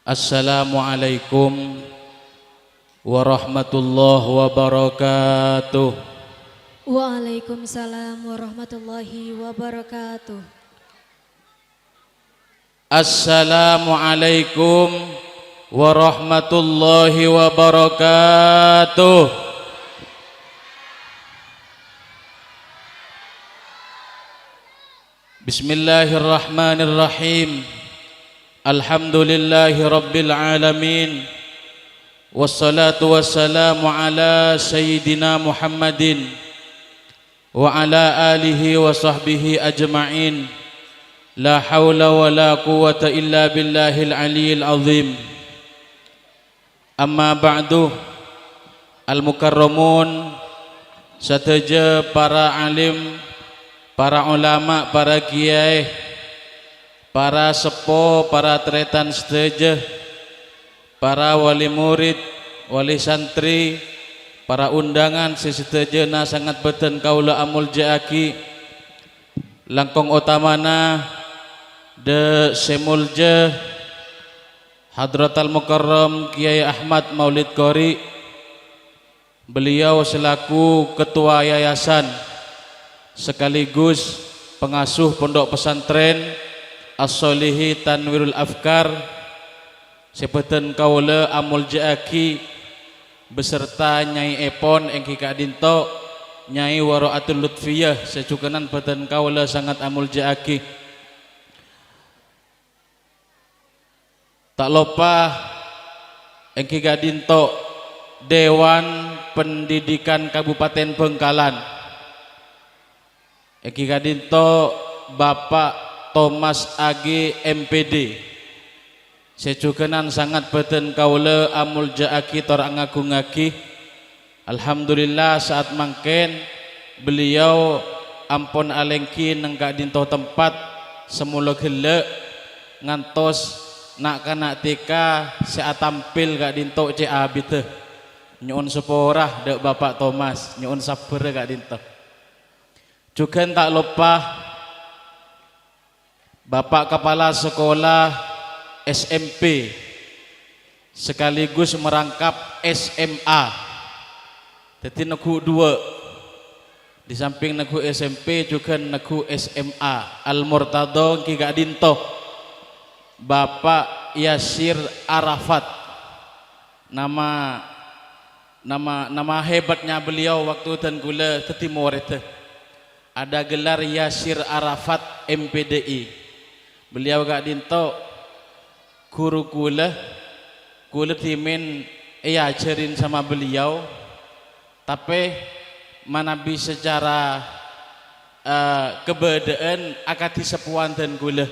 Assalamualaikum warahmatullahi wabarakatuh. Waalaikumsalam warahmatullahi wabarakatuh. Assalamualaikum warahmatullahi wabarakatuh. Bismillahirrahmanirrahim. Alhamdulillahi rabbil alamin. Wassalatu wassalamu ala sayyidina Muhammadin wa ala alihi wa sahbihi ajma'in. La hawla wa la quwwata illa billahil aliyyil azim. Amma ba'du. Al-mukarramun, sateja para alim, para ulama, para kiai, para sepo, para tretan seteja, para wali murid, wali santri, para undangan sesetejana sangat beten kaula amul jaaki langkong utamana de semulja Hadratal Mukarram Kiai Ahmad Maulid Qori. Beliau selaku ketua yayasan sekaligus pengasuh pondok pesantren As-Solihi Tanwirul Afkar sepeten kaula amul jaaki beserta Nyai Epon engki kadinto Nyai Waraatul Lutfiyah secukenan peten kaula sangat amul jaaki. Tak lupa engki kadinto Dewan Pendidikan Kabupaten Bengkalan, engki kadinto Bapak Thomas AG MPD secukenan sangat beten kaula amul jaaki torang ngagungaki. Alhamdulillah saat mangken beliau ampun alengki nengka dinto tempat semula gelek ngantos nak kana tika saat tampil gak dinto CA bite nyuun seporah dek Bapak Thomas nyuun sabar gak dinto. Juga tak lupa Bapak Kepala Sekolah SMP sekaligus merangkap SMA. Jadi negu dua di samping negu SMP juga negu SMA Al-Murtado Ki Gak Dinto Bapak Yasir Arafat. Nama hebatnya beliau waktu dan gula ke Timur itu ada gelar Yasir Arafat MPDI. Beliau Gak Dinto guru kula timin ajarin sama beliau, tapi manabi secara kebedaan akadi sepuan dan kula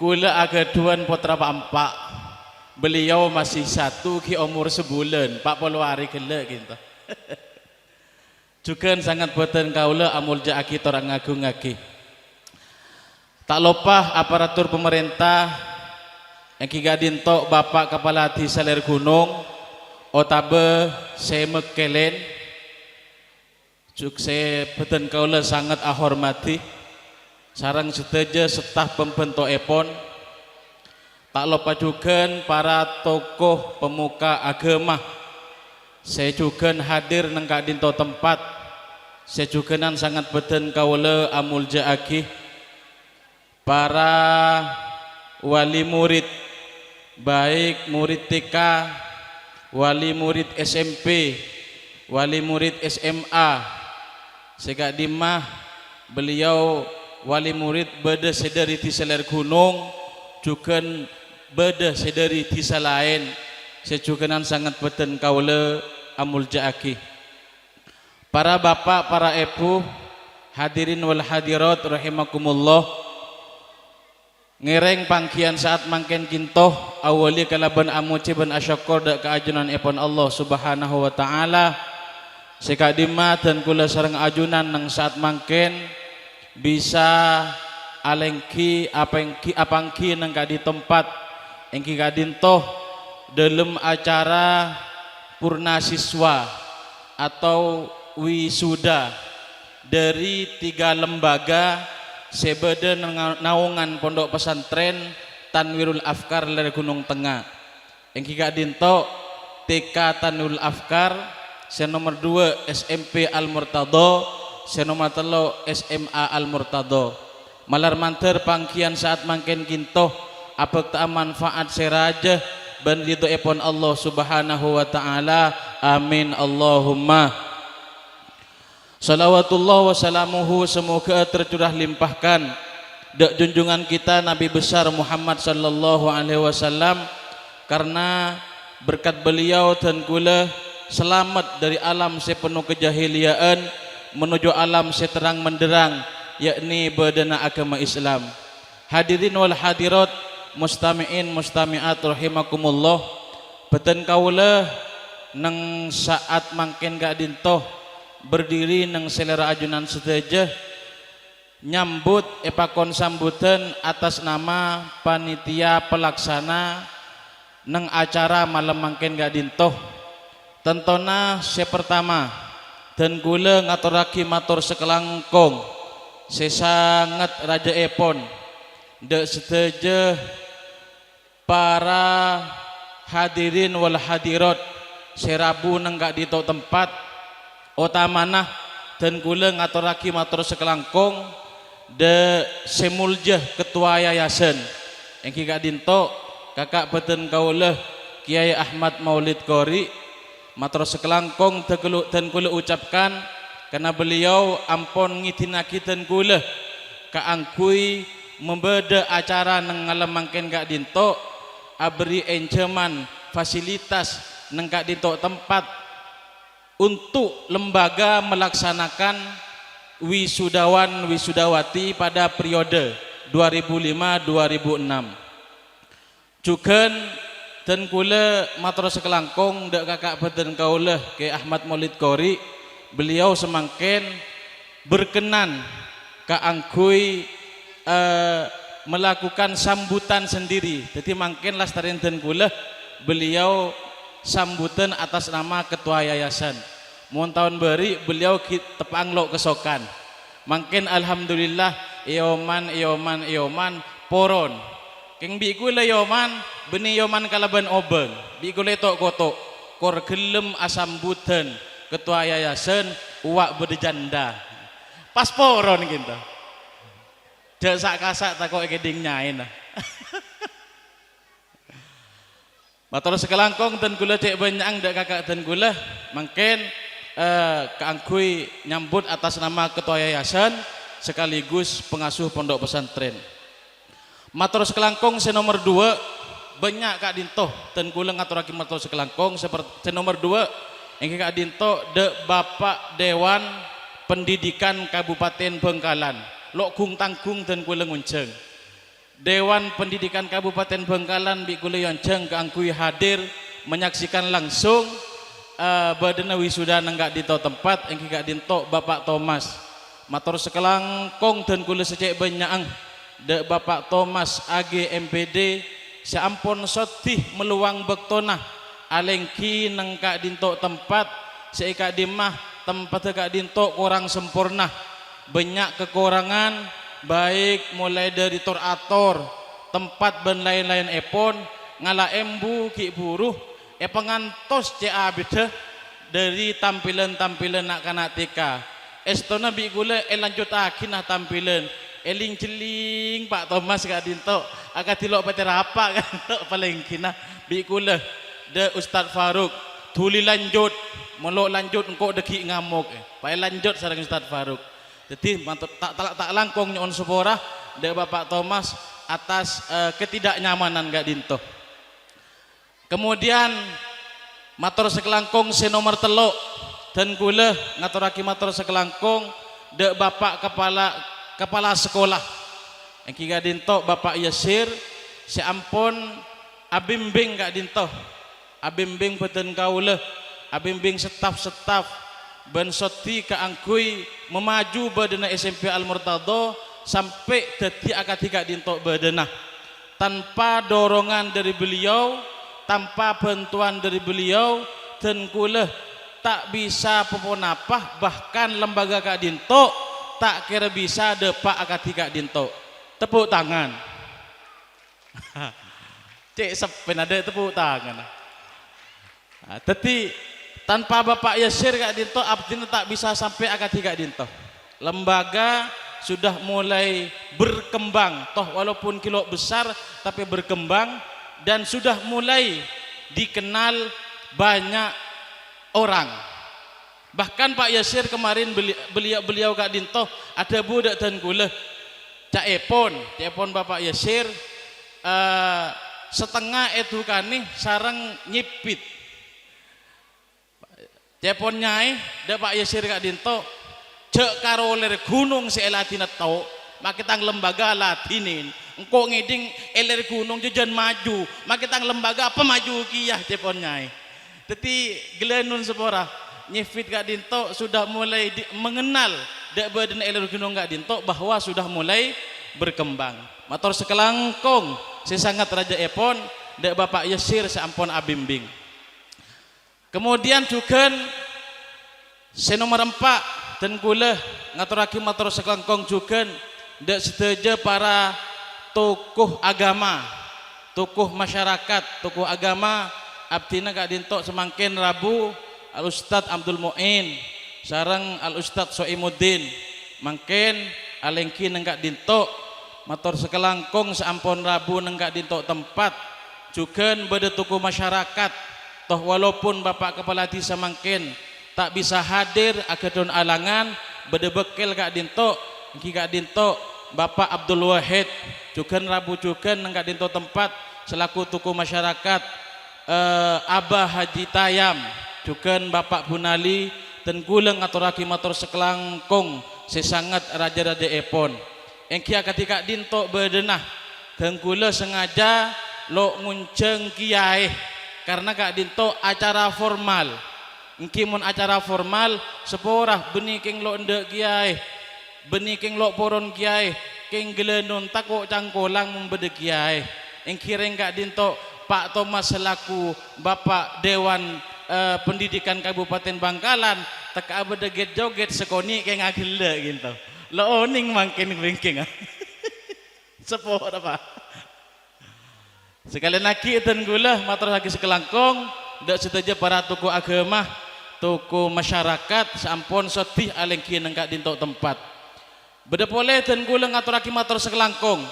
kula agaduan putra pampak, beliau masih satu ki umur sebulan 40 hari gelek gitu. Juga sangat boten kaula amul jaaki torang ngagungake. Tak lupa aparatur pemerintah yang Ki Dinto Bapak Kepala Desa Ler Gunung Otabe Semekelen juk se beten kaula sangat ahormati sarang seteja setah pembentuk epon. Tak lupa juga para tokoh pemuka agama saya juga hadir nang Kak Dinto tempat saya juga sangat beten kaula amul jaaki. Para wali murid baik murid TK, wali murid SMP, wali murid SMA. Sega dimah beliau wali murid beda sedari di Seler Gunung, juga beda sedari di lain. Sejukenan sangat beten kaula amul jaaki. Para bapak, para ibu, hadirin wal hadirat rahimakumullah. Ngereng pangkian saat mangken kintoh awali kalaban amuci ban asyakor dak keajunan epon Allah subhanahu wa ta'ala sekadima dan kula sareng ajunan nang saat mangken bisa alengki apangki nang kadi tempat engki kadintoh dalam acara purna siswa atau wisuda dari 3 lembaga sebeda naungan pondok pesantren Tanwirul Afkar dari Gunung Tengah. Yang kika dinto TK Tanwirul Afkar, se nomor 2 SMP Al Murtado, se nomor 3 SMA Al Murtado. Malar manter pangkian saat mangken kinto apek ta manfaat seraja ben ridho epon Allah Subhanahu wa taala. Amin Allahumma. Salawatullah wa salamuhu semoga tercurah limpahkan dak junjungan kita Nabi besar Muhammad sallallahu alaihi wasallam, karena berkat beliau dan kula selamat dari alam sepenuh kejahiliaan menuju alam seterang menderang, yakni bedana agama Islam. Hadirin wal hadirat, mustami'in mustami'at rahimakumullah. Beten kaula nang saat mangken gak dintoh berdiri nang selera ajunan sedaja nyambut epakon sambutan atas nama panitia pelaksana nang acara malam mangken gak dintoh. Tentona se pertama dan gula ngaturaki matur sekelangkong sesangat raja epon dek sedaja para hadirin wal hadirat serabu nang gak dito tempat otamanah dan gula ngaturaki matur sekelangkong de semuljah ketua yayasan yang kika dinto kakak beten kaulah Kiai Ahmad Maulid Qori. Matur sekelangkong dan kula ucapkan karena beliau ampon ngidinaki dan kula kaangkui membeda acara nang ngalam mangken gak dinto abri enceman fasilitas nang gak dinto tempat untuk lembaga melaksanakan wisudawan wisudawati pada periode 2005-2006. Juga dan kula matur sekelangkong dak kakak beten kaulah ke Ahmad Maulid Qori, beliau semangken berkenan kaangkui melakukan sambutan sendiri. Jadi mangken lastarin dan kula beliau sambutan atas nama ketua yayasan. Mohon tahun beri beliau tepang lo kesokan. Mangken alhamdulillah ioman poron. Keng bi kula yoman beni yoman kalaban oben. Bi kula tok kotok kor gelem asambutan ketua yayasan uak bedejanda. Pas poron kita. Dak sak kasak takok keding nyain. Matur sekelangkong dan gula cek banyak dak kakak dan gula mangken keangkui nyambut atas nama ketua yayasan sekaligus pengasuh pondok pesantren. Matur sekelangkong se nomor 2 banyak kak dinto dan kula ngaturake matur sekelangkong seperti se nomor 2 yang kak dinto de Bapak Dewan Pendidikan Kabupaten Bengkalan lok gung tanggung dan kula ngunceng. Dewan Pendidikan Kabupaten Bengkalan bi kula yonceng keangkui hadir menyaksikan langsung badana wisuda nang gak dinto tempat yang kak dinto Bapak Thomas. Matur sekelangkong dan kula secek banyak de Bapak Thomas AG MPD seampun sotih meluang bektona alengki nang kak dinto tempat seika dimah tempat kak dinto kurang sempurna, banyak kekurangan baik mulai dari torator tempat ben lain-lain epon ngala embu ki buruh pengantos ca beda dari tampilan-tampilan nak kanak TK estona bi gula lanjut akinah tampilan eling celing Pak Thomas gak dinto agak tilok paterapa kan paling kina bi kula de Ustaz Faruk tuli lanjut melok lanjut engkau deki ngamuk pae lanjut sareng Ustaz Faruk. Jadi tak langkong nyon sepora de Bapak Thomas atas ketidaknyamanan gak dinto. Kemudian matur sekelangkong se nomor 3 dan kula ngaturaki matur sekelangkong de Bapak kepala sekolah yang kika dinto Bapak Yasir seampun abimbing gak dinto abimbing beten kaula abimbing staf ben soti kaangkui memaju badana SMP Al Murtado sampai dadi akad gak dinto badana tanpa dorongan dari beliau, tanpa bantuan dari beliau dan kula tak bisa peponapah bahkan lembaga kak dinto tak kira bisa depak akad kak dinto. Tepuk tangan. Cek sepen ada tepuk tangan. Tapi tanpa Bapak Yasir Kak Dinto, abdina tak bisa sampai akad Kak Dinto. Lembaga sudah mulai berkembang, toh walaupun kilo besar tapi berkembang dan sudah mulai dikenal banyak orang. Bahkan Pak Yasir kemarin beliau Kak Dinto ada budak dan gula Cak Epon Bapak Yasir setengah edukani sarang nyipit. Cepon nyai da Pak Yasir Kak Dinto cek karoler gunung si elatina tau makitang lembaga latinin engkau ngiding eler gunung jajan maju makitang lembaga apa maju kiyah cepon nyai. Teti gelenun sepora nyifit Kak Dinto sudah mulai mengenal da badan eler gunung Kak Dinto bahwa sudah mulai berkembang. Mator sekelangkong si sangat Raja Epon da Bapak Yasir seampun abimbing. Kemudian juga nomor 4 dan gula ngaturaki matur sekelangkong juga ndak sedaja para tokoh agama, tokoh masyarakat, tokoh agama abdina Kak Dinto semangkin Rabu Al Ustad Abdul Muin sareng Al Ustad Soimuddin mangkin alengki nang Kak Dinto matur sekelangkong seampun Rabu nang Kak Dinto tempat juga beda tokoh masyarakat. Toh walaupun Bapak Kepala Desa mangkin tak bisa hadir agadon alangan bedebekel Kak Dinto engki Kak Dinto Bapak Abdul Wahid juga Rabu juga nang Kak Dinto tempat selaku tokoh masyarakat Abah Haji Tayam juga Bapak Bunali dan guleng aturaki matur sekelangkong sesangat raja-raja Epon engki akati Kak Dinto bedenah dan gula sengaja lo ngunceng kiai karena Kak Dinto acara formal engki mun acara formal seporah beniking lo ndek kiai beniking lo poron kiai king gelenun takok cangkolang membede kiai engki reng Kak Dinto Pak Thomas selaku Bapak Dewan Pendidikan Kabupaten Bangkalan tak abede joget sekoni keng agele gitu lo oning mangkin bengking sepor apa sekalian lagi dan gula matur lagi sekelangkong ndak sedaja para tokoh agama tokoh masyarakat sampun sedih alengki nang Kak Dinto tempat beda boleh dan gula ngaturaki matur sekelangkong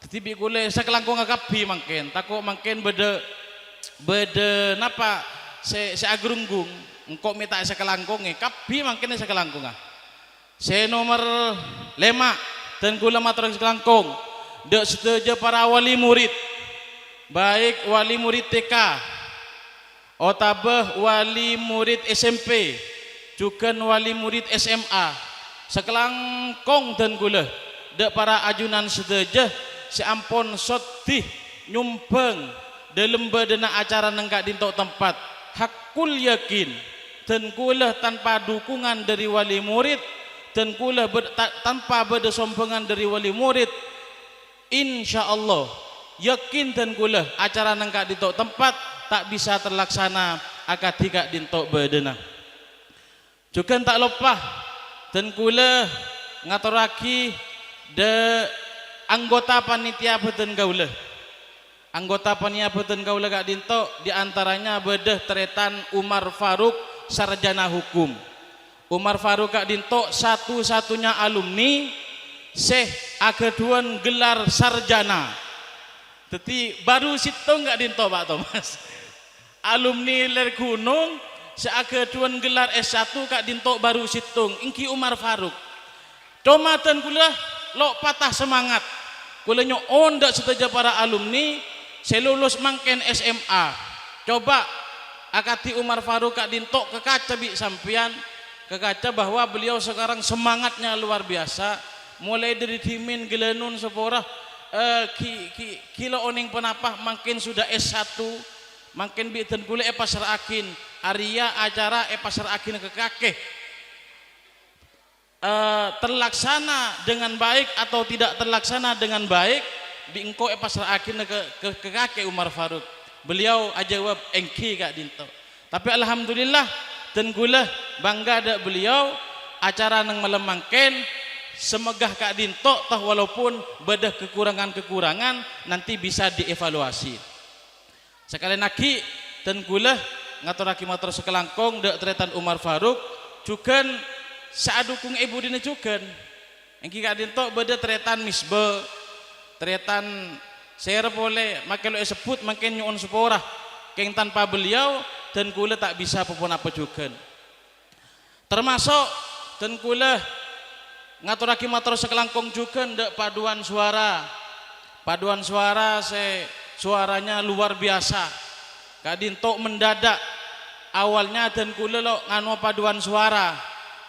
tetibi gula sekelangkong akabi mangkin takut mangkin beda napa se agrunggung engkau minta sekelangkong kabi mangkin sekelangkong se nomor 5 dan gula matur sekelangkong ndak sedaja para wali murid baik wali murid TK otabah wali murid SMP juga wali murid SMA sekelangkong dan gula dek para ajunan sedaja seampun sotih nyumbang dalam badana acara nang Kak Dinto tempat hakul yakin dan gula tanpa dukungan dari wali murid dan gula tanpa beda sombongan dari wali murid insya Allah yakin dan gula acara nang Kak Dinto tempat tak bisa terlaksana akad Kak Dinto bedena juga tak lupa dan gula ngaturaki de anggota panitia beten gaula anggota panitia beten gaula Kak Dinto diantaranya bedah teretan Umar Faruk sarjana hukum Umar Faruk Kak Dinto satu-satunya alumni ageduan gelar sarjana jadi baru situ Kak Dinto Pak Thomas alumni ler gunung seageduan gelar S1 Kak Dinto baru situng ingki Umar Faruk domatan kula lo patah semangat kula nyon ndak seteja para alumni saya lulus mangken SMA coba akati Umar Faruk Kak Dinto ke kaca bi sampian ke kaca bahwa beliau sekarang semangatnya luar biasa mulai dari timin gelenun seporah kilo oning penapah makin sudah S1 makin bitan kule pasar akin Arya acara pasar akin ke kakek terlaksana dengan baik atau tidak terlaksana dengan baik diengko pasar akin ke kakek Umar Faruk beliau jawab engki Kak Dinto tapi alhamdulillah dan gula bangga ada beliau acara nang malam mangken semegah Kak Dinto toh walaupun bedah kekurangan-kekurangan nanti bisa dievaluasi. Sekali lagi dan gula ngaturaki motor sekelangkong dek tretan Umar Faruk juga saadukung ibu dini juga engki Kak Dinto bedah tretan misbe tretan share boleh makin lo sebut makin nyuun seporah keng tanpa beliau dan gula tak bisa apapun apa juga termasuk dan gula ngaturaki motor sekelangkong juga ndak paduan suara suaranya luar biasa Kak Dinto mendadak awalnya dan kula lo nganu paduan suara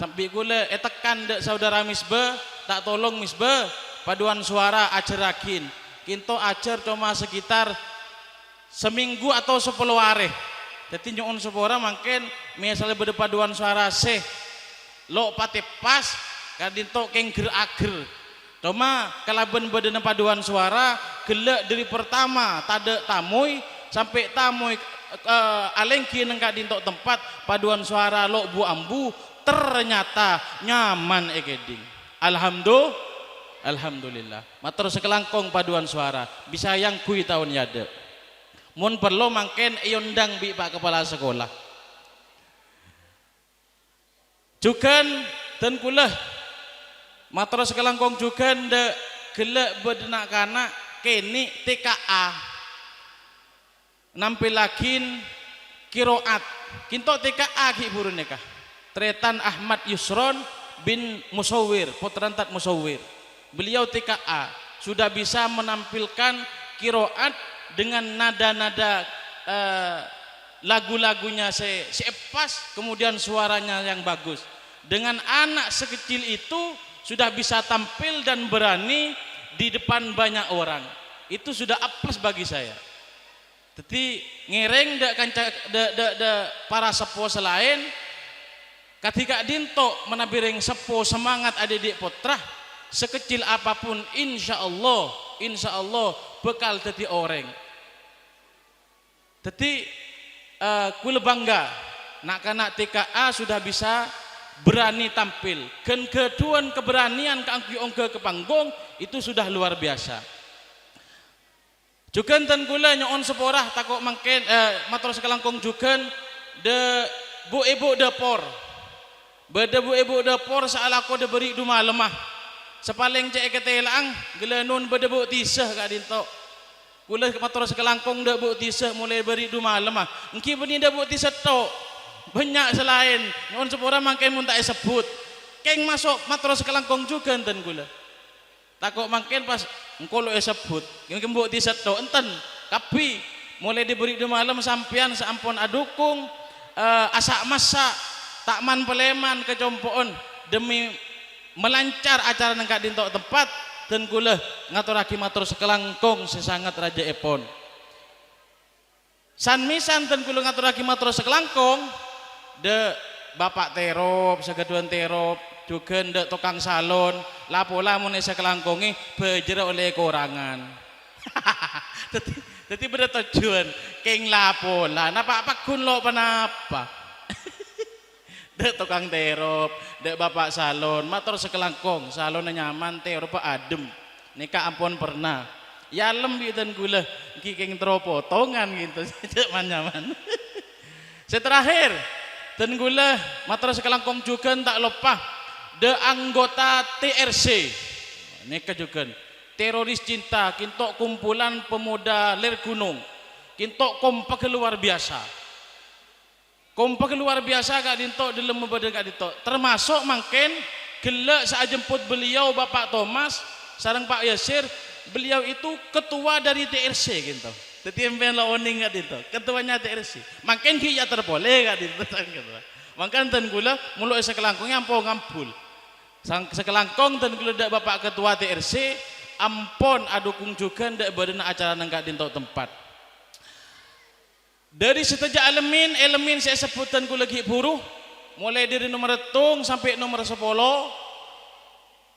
sampai kula tekan dek saudara misbe tak tolong misbe paduan suara ajerakin kinto ajar cuma sekitar seminggu atau 10 hari jadi nyuun sepora makin misalnya beda paduan suara lo pati pas Kak Dinto keng ger-ager cuma kalaban beda paduan suara gelek dari pertama tade tamuy sampai tamuy alengki neng Kak Dinto tempat paduan suara lo bu ambu ternyata nyaman ekeding alhamdulillah matur sekelangkong paduan suara bisa yang kui tahun yade mun perlu mangken iundang bi Pak Kepala Sekolah juga dan kula matur sekelangkong juga nde gelek bedenak kana kini TKA nampilakin kiroat kinto TKA ki burun nikah tretan Ahmad Yusron bin Musawir Potrantat Musawir beliau TKA sudah bisa menampilkan kiroat dengan nada-nada lagu-lagunya pas kemudian suaranya yang bagus dengan anak sekecil itu sudah bisa tampil dan berani di depan banyak orang itu sudah apes bagi saya jadi ngereng para sepo selain ketika Dinto menabiring sepo semangat adik-adik putra sekecil apapun insya Allah bekal jadi orang jadi kula bangga nak kanak TKA sudah bisa berani tampil dan keduan keberanian ke panggung itu sudah luar biasa juga dan gula nyon seporah takut mangken matur sekelangkong juga de bu ibu dapur beda bu ibu dapur salah ko de beri duma lemah sepaling cek ketelang gila nun beda bu tisah Kak Dinto gula matur sekelangkong de bu tisah mulai beri duma lemah engki beni de bu tisah tok banyak selain nyon seporah mangken mun tak sebut keng masuk matur sekelangkong juga dan gula takut makin pas engkau lo sebut yang kembuk di seto enten tapi mulai diberi di malam sampian seampun adukung asak masak takman peleman kecompoon demi melancar acara nang Kak Dinto tempat dan gula ngaturaki matur sekelangkong sesangat raja epon san misan dan gula ngaturaki matur sekelangkong de bapak terop segaduan terop juga ndak tukang salon lapola mun sekelangkongi bejera oleh korangan jadi beda tujuan keng lapola napa apa kun lo panapa dek tukang terop dek bapak salon matur sekelangkong salon nyaman terop adem nikah ampun pernah ya lembi dan gula keng teropotongan gitu nyaman seterakhir dan gula matur sekelangkong juga tak lupa de anggota TRC neka juga teroris cinta kintok kumpulan pemuda ler gunung kintok kompak luar biasa Kak Dinto dalam membeda Kak Dinto termasuk mangken gelek saat jemput beliau Bapak Thomas sareng Pak Yasir beliau itu ketua dari TRC gitu jadi empen laoning Kak Dinto ketuanya TRC mangken ki ya terboleh Kak Dinto mangken ten gula mulu sekelangkungnya ampun ngampul sekelangkong dan geledak Bapak Ketua TRC ampun adukung juga ndak badana acara nang Kak Dinto tempat dari setiap elemen saya sebutkan ku lagi buruh mulai dari nomor tung sampai nomor 10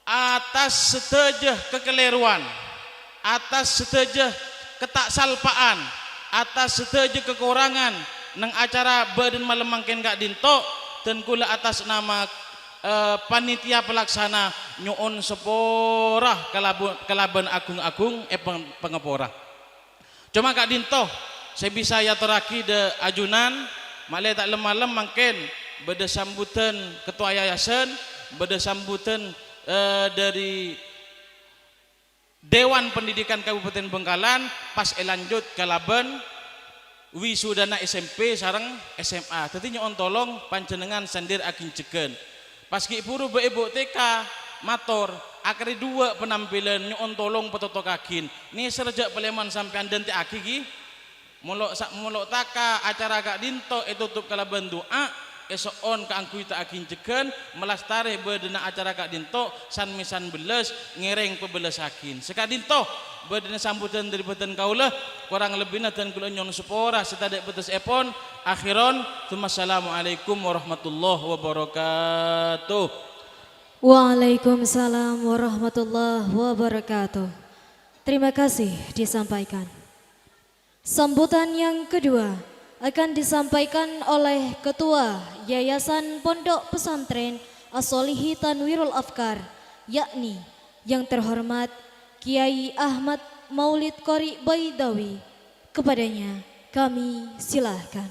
atas setejah kekeliruan atas setejah ketaksalpaan atas setejah kekurangan nang acara badan malam mangken Kak Dinto dan kula atas nama panitia pelaksana nyuun seporah kelaban agung-agung pengeporah. Cuma Kak Dinto saya bisa ya teraki de ajunan malai tak lem-lem mungkin beda sambutan ketua yayasan, beda sambutan dari Dewan Pendidikan Kabupaten Bengkalan pas lanjut ke Laban wisudana SMP sareng SMA. Tadi nyon tolong panjenengan sandir akin cegen. Pas ki puru be ibu TK mator akhirnya dua penampilan nyon tolong petoto kakin. Ini serejak Peleman sampean dente aki ki. Mulok taka acara Kak Dinto tutup kalaban doa esok on ka angkui tak akin cegen melastari bedena acara Kak Dinto san misan beles ngereng pebeles akin. Sekak Dinto bedena sambutan dari beten kaulah kurang lebihnya dan kula nyon sepora setadek betes epon akhiron assalamualaikum warahmatullahi wabarakatuh. Waalaikumsalam warahmatullahi wabarakatuh. Terima kasih disampaikan. Sambutan yang kedua akan disampaikan oleh Ketua Yayasan Pondok Pesantren As-Solihi Tanwirul Afkar, yakni yang terhormat Kiai Ahmad Maulid Qori Baidawi. Kepadanya kami silahkan.